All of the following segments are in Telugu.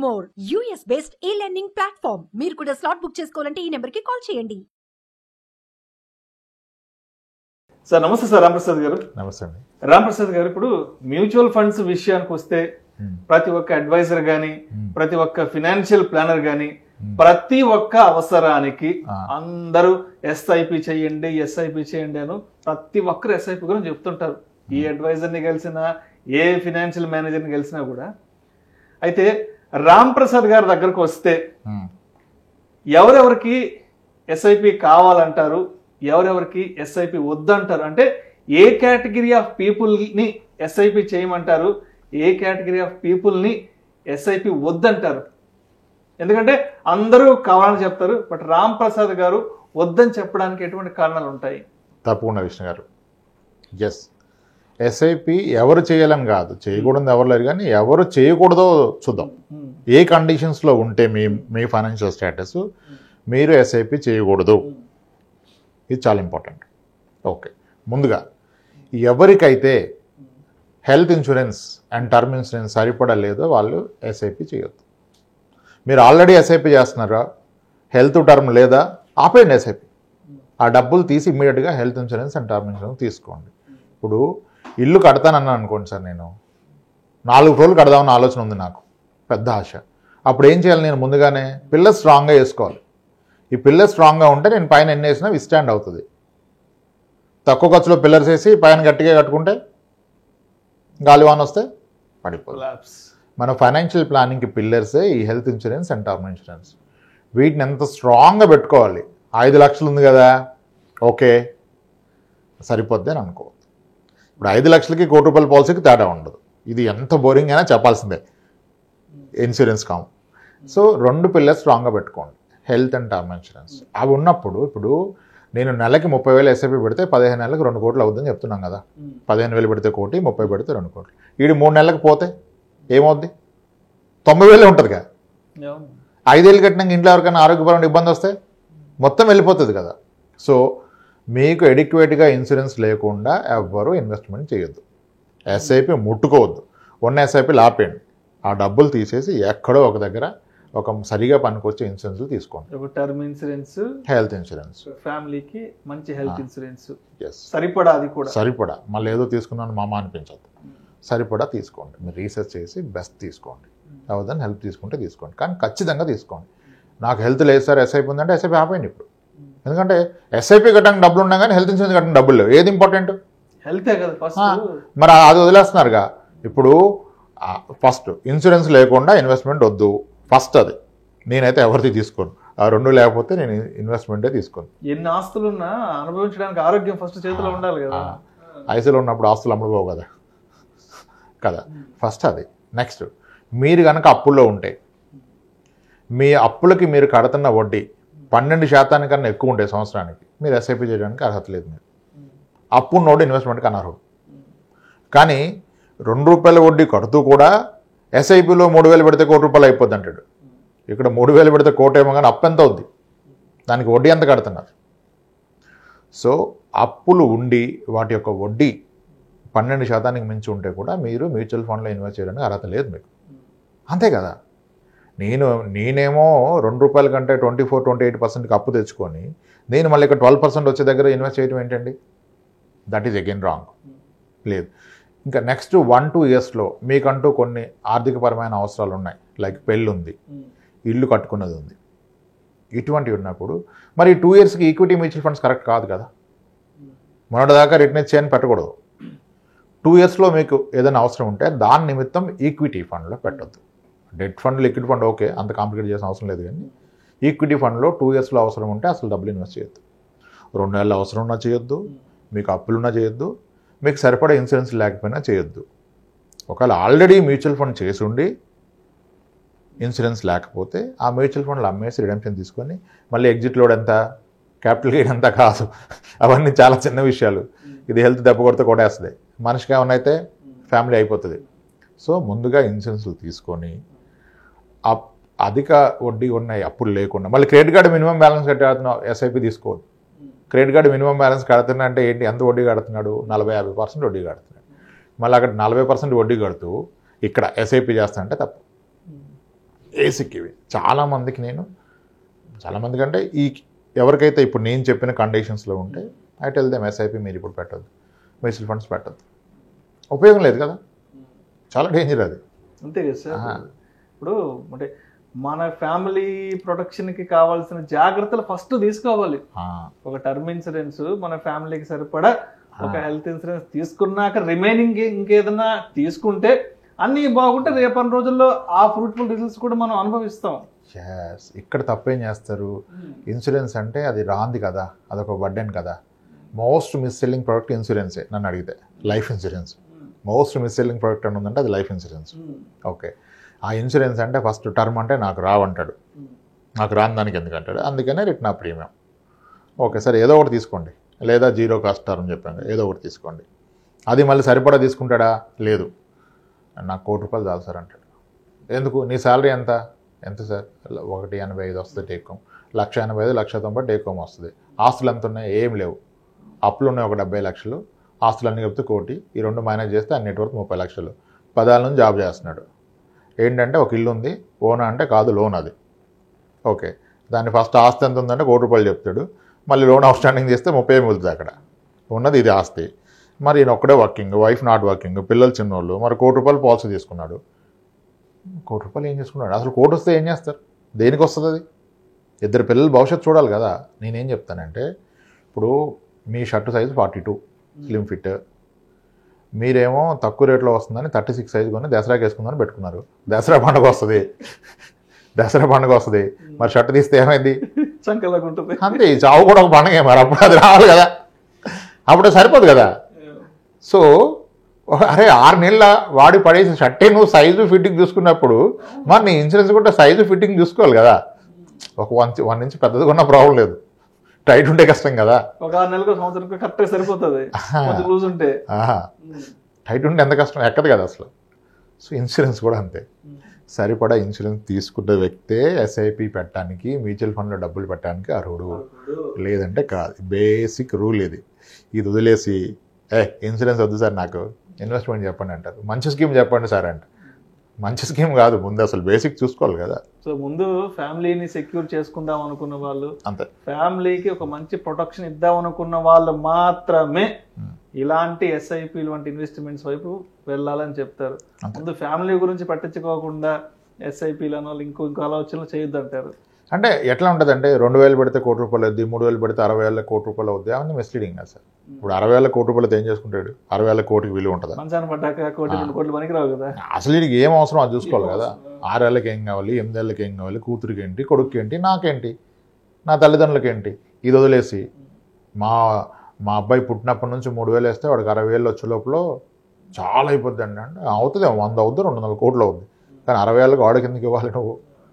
మోర్ యూఎస్ బేస్డ్ ఈ లెర్నింగ్ ప్లాట్ఫామ్. మీరు కూడా స్లాట్ బుక్ చేసుకోవాలంటే ఈ నెంబర్కి కాల్ చేయండి. సార్ నమస్తే సార్ రాంప్రసాద్ గారు. నమస్తే అండి రాంప్రసాద్ గారు, ఇప్పుడు మ్యూచువల్ ఫండ్స్ విషయానికి వస్తే ప్రతి ఒక్క అడ్వైజర్ గాని, ప్రతి ఒక్క ఫినాన్షియల్ ప్లానర్ గాని, ప్రతి ఒక్క అవసరానికి అందరూ ఎస్ఐపి చేయండి అని ప్రతి ఒక్కరు ఎస్ఐపి గురించి చెప్తుంటారు. ఏ అడ్వైజర్ని కలిసినా, ఏ ఫినాన్షియల్ మేనేజర్ని కలిసినా కూడా. అయితే రాంప్రసాద్ గారి దగ్గరకు వస్తే ఎవరెవరికి ఎస్ఐపి కావాలంటారు, ఎవరెవరికి ఎస్ఐపి వద్దంటారు? అంటే ఏ కేటగిరీ ఆఫ్ పీపుల్ని ఎస్ఐపి చేయమంటారు, ఏ కేటగిరీ ఆఫ్ పీపుల్ని ఎస్ఐపి వద్దంటారు? ఎందుకంటే అందరూ కావాలని చెప్తారు, బట్ రాంప్రసాద్ గారు వద్దని చెప్పడానికి ఎటువంటి కారణాలు ఉంటాయి? తప్పకుండా విష్ణు గారు. ఎస్, ఎస్ఐపి ఎవరు చేయాలని కాదు, చేయకూడదు ఎవరు లేరు, కానీ ఎవరు చేయకూడదో చూద్దాం. ఏ కండిషన్స్లో ఉంటే మీ ఫైనాన్షియల్ స్టేటస్ మీరు ఎస్ఐపి చేయకూడదు, ఇది చాలా ఇంపార్టెంట్. ఓకే, ముందుగా ఎవరికైతే health insurance and term insurance సరిపడలేదో వాళ్ళు ఎస్ఐపి చేయొద్దు. మీరు ఆల్రెడీ ఎస్ఐపి చేస్తున్నారా, హెల్త్ టర్మ్ లేదా, ఆపేయండి ఎస్ఐపి. ఆ డబ్బులు తీసి ఇమ్మీడియట్గా health insurance and term insurance తీసుకోండి. ఇప్పుడు ఇల్లు కడతానన్నాను అనుకోండి సార్, నేను 4 రోజులు కడదామని ఆలోచన ఉంది, నాకు పెద్ద ఆశ. అప్పుడు ఏం చేయాలి? నేను ముందుగానే పిల్లర్ స్ట్రాంగ్గా వేసుకోవాలి. ఈ పిల్లర్ స్ట్రాంగ్గా ఉంటే నేను పైన ఎన్ని వేసినా విస్టాండ్ అవుతుంది. తక్కువ ఖర్చులో పిల్లర్స్ వేసి పైన గట్టిగా కట్టుకుంటే గాలివాన వస్తే పడిపోతుంది. మన ఫైనాన్షియల్ ప్లానింగ్కి పిల్లర్సే ఈ health insurance and term insurance. వీటిని ఎంత స్ట్రాంగ్గా పెట్టుకోవాలి. 5 లక్షలు ఉంది కదా, ఓకే సరిపోద్ది అని అనుకోవద్దు. ఇప్పుడు 5 లక్షలకి ₹1,00,000 పాలసీకి తేడా ఉండదు. ఇది ఎంత బోరింగ్ అయినా చెప్పాల్సిందే, ఇన్సూరెన్స్ కాము. సో 2 పిల్లర్స్ స్ట్రాంగ్గా పెట్టుకోండి, హెల్త్ అండ్ టర్మ్ ఇన్సూరెన్స్. అవి ఉన్నప్పుడు ఇప్పుడు నేను నెలకి 30,000 ఎస్ఐపి పెడితే 15 నెలలకు 2 కోట్లు అవుతుందని చెప్తున్నాం కదా. 15,000 పెడితే 1 కోటి, 30 పెడితే 2 కోట్లు. వీడి 3 నెలలకు పోతే ఏమవుద్ది? 90,000 ఉంటుంది కదా. 5 ఏళ్ళు కట్టినాక ఇంట్లో ఎవరికైనా ఆరోగ్యపరమైన ఇబ్బంది వస్తే మొత్తం వెళ్ళిపోతుంది కదా. సో మీకు ఎడిక్వేట్గా ఇన్సూరెన్స్ లేకుండా ఎవ్వరూ ఇన్వెస్ట్మెంట్ చేయొద్దు, ఎస్ఐపి ముట్టుకోవద్దు. ఉన్న ఎస్ఐపి ఆపేయండి. ఆ డబ్బులు తీసేసి ఎక్కడో ఒక దగ్గర ఒక సరిగా పనికొచ్చే ఇన్సూరెన్స్ తీసుకోండి. ఒక టర్మ్ ఇన్సూరెన్స్, హెల్త్ ఇన్సూరెన్స్, ఫ్యామిలీకి మంచి హెల్త్ ఇన్సూరెన్స్ సరిపడా. అది కూడా సరిపడా, మళ్ళీ ఏదో తీసుకున్నాను మామ అనిపించద్దు. సరిపడా తీసుకోండి. మీరు రీసెర్చ్ చేసి బెస్ట్ తీసుకోండి. అవదని హెల్ప్ తీసుకుంటే తీసుకోండి, కానీ ఖచ్చితంగా తీసుకోండి. నాకు హెల్త్ లేదు సార్, ఎస్ఐపి ఉందంటే ఎస్ఐపి ఆపేయండి ఇప్పుడు. ఎందుకంటే ఎస్ఐపి కట్టడానికి డబ్బులు ఉన్నాయి కానీ హెల్త్ ఇన్సూరెన్స్ కట్టడానికి డబ్బులు లేవు. ఏది ఇంపార్టెంట్? హెల్తే కదా ఫస్ట్. మరి అది వదిలేస్తున్నారుగా. ఇప్పుడు ఫస్ట్ ఇన్సూరెన్స్ లేకుండా ఇన్వెస్ట్మెంట్ వద్దు, ఫస్ట్ అది. నేనైతే ఎవరిది తీసుకోను. ఆ 2 లేకపోతే నేను ఇన్వెస్ట్మెంటే తీసుకోను. ఎన్ని ఆస్తులున్నా అనుభవించడానికి ఆరోగ్యం ఫస్ట్ చేతిలో ఉండాలి కదా. ఐసీలో ఉన్నప్పుడు ఆస్తులు అమ్ముడుపోవు కదా. ఫస్ట్ అది. నెక్స్ట్, మీరు కనుక అప్పుల్లో ఉంటే మీ అప్పులకి మీరు కడుతున్న వడ్డీ 12% కన్నా ఎక్కువ ఉంటే సంవత్సరానికి, మీరు ఎస్ఐపి చేయడానికి అర్హత లేదు. మీరు అప్పు ఉన్నోడు ఇన్వెస్ట్మెంట్కి అనర్హుడు. కానీ ₹2 వడ్డీ కడుతూ కూడా ఎస్ఐపిలో 3,000 పెడితే ₹1,00,000 అయిపోద్ది అంటాడు. ఇక్కడ 3,000 పెడితే 1 కోటి ఏమో, కానీ అప్పు ఎంత అవుద్ది? దానికి వడ్డీ ఎంత కడుతున్నారు? సో అప్పులు ఉండి వాటి యొక్క వడ్డీ 12% మించి ఉంటే కూడా మీరు మ్యూచువల్ ఫండ్లో ఇన్వెస్ట్ చేయడానికి అర్హత లేదు మీకు. అంతే కదా. నేనేమో ₹2 కంటే 24-28% అప్పు తెచ్చుకొని నేను మళ్ళీ ఇక్కడ 12% వచ్చే దగ్గర ఇన్వెస్ట్ చేయడం ఏంటండి? That is again wrong. లేదు. ఇంకా నెక్స్ట్ 1-2 ఇయర్స్లో మీకంటూ కొన్ని ఆర్థికపరమైన అవసరాలు ఉన్నాయి, లైక్ పెళ్ళి ఉంది, ఇల్లు కట్టుకున్నది ఉంది. ఇటువంటివి ఉన్నప్పుడు మరి 2 ఇయర్స్కి ఈక్విటీ మ్యూచువల్ ఫండ్స్ కరెక్ట్ కాదు కదా. మొన్నటిదాకా రిటర్న్ చేయని పెట్టకూడదు. 2 ఇయర్స్లో మీకు ఏదైనా అవసరం ఉంటే దాని నిమిత్తం ఈక్విటీ ఫండ్లో పెట్టద్దు. Debt fund, liquid fund okay, అంత కాంప్లికేట్ చేసిన అవసరం లేదు. కానీ ఈక్విటీ ఫండ్లో 2 ఇయర్స్లో అవసరం ఉంటే అసలు డబ్బులు ఇన్వెస్ట్ చేయొద్దు. 2 నెలలు అవసరం ఉన్నా చేయొద్దు, మీకు అప్పులున్నా చేయొద్దు, మీకు సరిపడా ఇన్సూరెన్స్ లేకపోయినా చేయొద్దు. ఒకవేళ ఆల్రెడీ మ్యూచువల్ ఫండ్ చేసి ఉండి ఇన్సూరెన్స్ లేకపోతే ఆ మ్యూచువల్ ఫండ్లు అమ్మేసి రిడెంప్షన్ తీసుకొని మళ్ళీ ఎగ్జిట్ లోడ్ ఎంత, క్యాపిటల్ గెయిన్ ఎంత కాదు, అవన్నీ చాలా చిన్న విషయాలు. ఇది హెల్త్ దెబ్బ కొడితే కొట్టేస్తుంది, మనిషికి ఏమన్నా అయితే ఫ్యామిలీ అయిపోతుంది. సో ముందుగా ఇన్సూరెన్స్లు తీసుకొని అధిక వడ్డీ ఉన్నాయి అప్పులు లేకుండా, మళ్ళీ క్రెడిట్ కార్డు మినిమం బ్యాలెన్స్ కట్టేస్తున్నావు, ఎస్ఐపి తీసుకోవద్దు. క్రెడిట్ కార్డు మినిమం బ్యాలెన్స్ కడుతున్నా అంటే ఏంటి, ఎంత వడ్డీ కడుతున్నాడు? 40-50% వడ్డీ కడుతున్నాడు. మళ్ళీ అక్కడ 40% వడ్డీ కడుతూ ఇక్కడ ఎస్ఐపి చేస్తానంటే తప్పు. బేసిక్ ఇవి. చాలామందికి అంటే ఎవరికైతే ఇప్పుడు నేను చెప్పిన కండిషన్స్లో ఉంటే ఐ టెల్ దెమ్ ఎస్ఐపి మీరు ఇప్పుడు పెట్టద్దు, మ్యూచువల్ ఫండ్స్ పెట్టద్దు, ఉపయోగం లేదు కదా, చాలా డేంజర్ అది. అంతే కదా సార్. ఇప్పుడు అంటే మన ఫ్యామిలీ ప్రొటెక్షన్కి కావాల్సిన జాగ్రత్తలు ఫస్ట్ తీసుకోవాలి. ఒక టర్మ్ ఇన్సూరెన్స్ మన ఫ్యామిలీకి సరిపడా, ఒక హెల్త్ ఇన్సూరెన్స్ తీసుకున్నాక రిమైనింగ్ ఇంకేదన్నా తీసుకుంటే అన్నీ బాగుంటే రేపటి రోజుల్లో ఆ ఫ్రూట్ఫుల్ రిజల్ట్స్ కూడా మనం అనుభవిస్తాం. ఇక్కడ తప్పేం చేస్తారు, ఇన్సూరెన్స్ అంటే అది రాంది కదా, అదొక బర్డెన్ కదా. మోస్ట్ మిస్ సెల్లింగ్ ప్రోడక్ట్ ఇన్సూరెన్సే నన్ను అడిగితే, life insurance. Most miss selling product అని ఉందంటే అది లైఫ్ ఇన్సూరెన్స్. ఓకే, ఆ ఇన్సూరెన్స్ అంటే ఫస్ట్ టర్మ్ అంటే నాకు రావంటాడు, నాకు రాని దానికి ఎందుకంటాడు, అందుకనే రిటర్న్ ఆ ప్రీమియం. ఓకే సార్, ఏదో ఒకటి తీసుకోండి, లేదా జీరో కాస్ట్ టర్మ్ చెప్పాను, ఏదో ఒకటి తీసుకోండి. అది మళ్ళీ సరిపడా తీసుకుంటాడా, లేదు నాకు ₹1,00,00,000 చాలు సార్ అంటాడు. ఎందుకు, నీ శాలరీ ఎంత సార్, 185 వస్తుంది టేక్ హోమ్, 185, 190 టేక్ హోమ్ వస్తుంది. ఆస్తులు ఎంత ఉన్నాయి, ఏం లేవు, అప్పులు ఉన్నాయి ఒక 70 లక్షలు, ఆస్తులు అన్నీ కలిపితే 1 కోటి, ఈ రెండు మేనేజ్ చేస్తే అన్నిటి వరకు 30 లక్షలు. 10 ఏళ్ళ నుంచి జాబ్ చేస్తున్నాడు. ఏంటంటే ఒక ఇల్లు ఉంది, ఓనా అంటే కాదు లోన్ అది. ఓకే, దాన్ని ఫస్ట్ ఆస్తి ఎంత ఉందంటే ₹1,00,00,000 చెప్తాడు, మళ్ళీ లోన్ అవుట్ స్టాండింగ్ చేస్తే 30 మిగులుతుంది. అక్కడ ఉన్నది ఇది ఆస్తి. మరి ఈయన ఒక్కడే వర్కింగ్, వైఫ్ నాట్ వర్కింగ్, పిల్లలు చిన్నోళ్ళు, మరి ₹1,00,00,000 పాలసీ తీసుకున్నాడు. ₹1,00,00,000 ఏం చేసుకున్నాడు, అసలు 1 కోటి వస్తే ఏం చేస్తారు, దేనికి వస్తుంది అది? ఇద్దరు పిల్లలు భవిష్యత్తు చూడాలి కదా. నేనేం చెప్తానంటే, ఇప్పుడు మీ షర్టు సైజు 42 స్లిమ్ ఫిట్, మీరేమో తక్కువ రేట్లో వస్తుందని 36 సైజు కొని దసరాకి వేసుకుందని పెట్టుకున్నారు. దసరా పండుగ వస్తుంది, మరి షర్ట్ తీస్తే ఏమైంది, అంతే. చావు కూడా ఒక పండుగ, మరి అప్పుడు అది రావాలి కదా, అప్పుడు సరిపోదు కదా. సో అరే 6 నెలల వాడి పడేసి షర్టే నువ్వు సైజు ఫిట్టింగ్ చూసుకున్నప్పుడు మరి నీ ఇన్సూరెన్స్ కూడా సైజు ఫిట్టింగ్ చూసుకోవాలి కదా. ఒక 1 ఇంచ్ పెద్దది కొన్న ప్రాబ్లం లేదు, టైట్ ఉంటే కష్టం కదా. ఒక 6 నెలలకు సంవత్సరం కరెక్ట్గా సరిపోతుంది, లూజ్ ఉంటే టైట్ ఉంటే ఎంత కష్టం, ఎక్కదు కదా అసలు. సో ఇన్సూరెన్స్ కూడా అంతే, సరిపడా ఇన్సూరెన్స్ తీసుకున్న వ్యక్తే ఎస్ఐపి పెట్టడానికి, మ్యూచువల్ ఫండ్లో డబ్బులు పెట్టడానికి అర్హుడు, లేదంటే కాదు. బేసిక్ రూల్ ఇది వదిలేసి ఇన్సూరెన్స్ వద్దు సార్ నాకు ఇన్వెస్ట్మెంట్ చెప్పండి అంటారు. మంచి స్కీమ్ చెప్పండి సార్ అంటే, మంచి స్కీమ్ కాదు, ముందు అసలు బేసిక్ చూసుకోవాలి కదా. సో ముందు ఫ్యామిలీని సెక్యూర్ చేసుకుందాం అనుకున్న వాళ్ళు, అంతే, ఫ్యామిలీకి ఒక మంచి ప్రొటెక్షన్ ఇద్దాం అనుకున్న వాళ్ళు మాత్రమే ఇలాంటి ఎస్ఐపి వంటి ఇన్వెస్ట్మెంట్స్ వైపు వెళ్ళాలని చెప్తారు. ముందు ఫ్యామిలీ గురించి పట్టించుకోకుండా ఎస్ఐపీలను ఇంకో ఆలోచనలు చేయొద్దు అంటారు. అంటే ఎట్లా ఉంటుంది అంటే 2,000 పెడితే ₹1,00,00,000 అవుద్ది, 3,000 పెడితే ₹60,000 అవుద్ది, అవన్నీ మిస్లీడింగ్ కదా సార్. ఇప్పుడు ₹60,000 ఏం చేసుకుంటాడు, ₹60,000 విలువ ఉంటుందా? మంచాన్ని పడ్డాక 1,00,00,000, 2,00,00,000 పనికి రావు కదా. అసలు వీడికి ఏం అవసరం అది చూసుకోవాలి కదా. 6 ఏళ్ళకి ఏం కావాలి, 8 ఏళ్ళకి ఏం కావాలి, కూతురికి ఏంటి, కొడుకు ఏంటి, నాకేంటి, నా తల్లిదండ్రులకి ఏంటి, ఇది వదిలేసి మా అబ్బాయి పుట్టినప్పటి నుంచి 3,000 వేస్తే వాడికి 60,000 వచ్చే లోపల చాలా అయిపోద్ది అంటే అవుతుంది, 100 అవుద్ది, 200 కోట్లు అవుద్ది. కానీ 60,000 వాడికి ఎందుకు ఇవ్వాలి, నువ్వు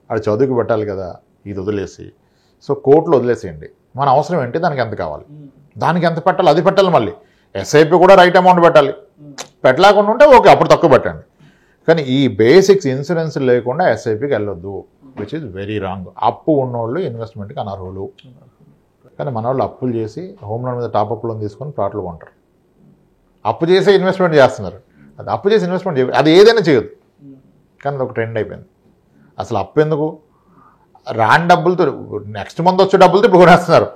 వాడు చదువుకి పెట్టాలి కదా. ఇది వదిలేసి సో కోట్లు వదిలేసేయండి, మన అవసరం ఏంటి, దానికి ఎంత కావాలి, దానికి ఎంత పెట్టాలి అది పెట్టాలి. మళ్ళీ ఎస్ఐపి కూడా రైట్ అమౌంట్ పెట్టాలి, పెట్టలేకుండా ఉంటే ఓకే అప్పుడు తక్కువ పెట్టండి. కానీ ఈ బేసిక్స్ ఇన్సూరెన్స్ లేకుండా ఎస్ఐపికి వెళ్ళొద్దు, విచ్ ఈజ్ వెరీ రాంగ్. అప్పు ఉన్నోళ్ళు ఇన్వెస్ట్మెంట్కి అనర్హులు. కానీ మన వాళ్ళు అప్పులు చేసి హోమ్ లోన్ మీద టాప్అప్ లోన్ తీసుకొని ప్లాట్లు కొంటారు, అప్పు చేసే ఇన్వెస్ట్మెంట్ చేస్తున్నారు. అది అప్పు చేసి ఇన్వెస్ట్మెంట్ చేయదు, అది ఏదైనా చేయదు. కానీ అది ఒక ట్రెండ్ అయిపోయింది. అసలు అప్పు ఎందుకు, రాని డబ్బులతో నెక్స్ట్ మంత్ వచ్చే డబ్బులతో ఇప్పుడు కొనేస్తున్నారు.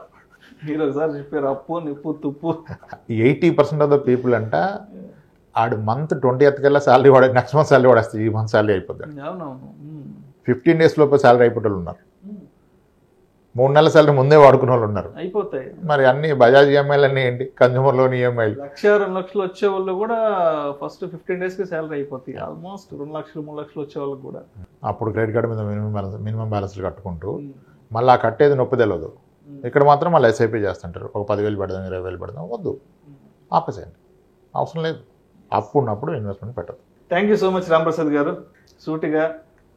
80% ఆఫ్ ద పీపుల్ అంట ఆడు మంత్ 20th కల్లా శాలరీ వాడే, నెక్స్ట్ మంత్ శాలరీ వాడేస్తే ఈ మంత్ శాలరీ అయిపోద్ది. 15 days లోపల శాలరీ అయిపోయే వాళ్ళు ఉన్నారు, 3 నెలల శాలరీ ముందే వాడుకునే వాళ్ళు ఉన్నారు. అయిపోతాయి మరి అన్ని బజాజ్ ఈఎంఐలు అన్నీ ఏంటి, కన్జ్యూమర్ లోన్ ఈఎంఐలు. 1,00,000, 2 లక్షలు వచ్చే వాళ్ళు కూడా ఫస్ట్ 15 days కి శాలరీ అయిపోతాయి. ఆల్మోస్ట్ 2 లక్షలు, 3 లక్షలు వచ్చే వాళ్ళకి కూడా అప్పుడు క్రెడిట్ కార్డు మీద మినిమం బ్యాలెన్స్లు కట్టుకుంటూ మళ్ళీ ఆ కట్టేది నొప్పి తెలియదు. ఇక్కడ మాత్రం మళ్ళీ ఎస్ఐపి చేస్తుంటారు, ఒక 10,000 పెడదాం, 20,000 పెడదాం. వద్దు, ఆపేసేయండి, అవసరం లేదు. అప్పు ఉన్నప్పుడు ఇన్వెస్ట్మెంట్ పెట్టదు. Thank you so much Ramprasad గారు. సూటిగా,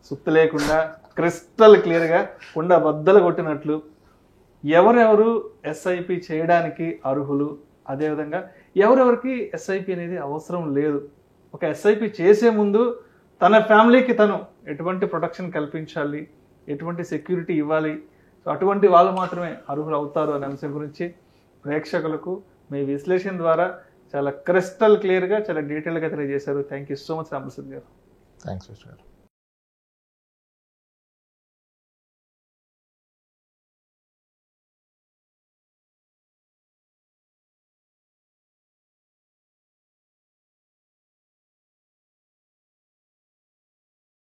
సుత్తి లేకుండా, క్రిస్టల్ క్లియర్గా, కుండ బద్దలు కొట్టినట్లు ఎవరెవరు ఎస్ఐపి చేయడానికి అర్హులు, అదేవిధంగా ఎవరెవరికి ఎస్ఐపి అనేది అవసరం లేదు, ఒక ఎస్ఐపి చేసే ముందు తన ఫ్యామిలీకి తను ఎటువంటి ప్రొటెక్షన్ కల్పించాలి, ఎటువంటి సెక్యూరిటీ ఇవ్వాలి, సో అటువంటి వాళ్ళు మాత్రమే అర్హులు అవుతారు అనే అంశం గురించి ప్రేక్షకులకు మీ విశ్లేషణ ద్వారా చాలా క్రిస్టల్ క్లియర్గా, చాలా డీటెయిల్గా తెలియజేశారు. Thank you so much Ramprasad గారు. థ్యాంక్స్.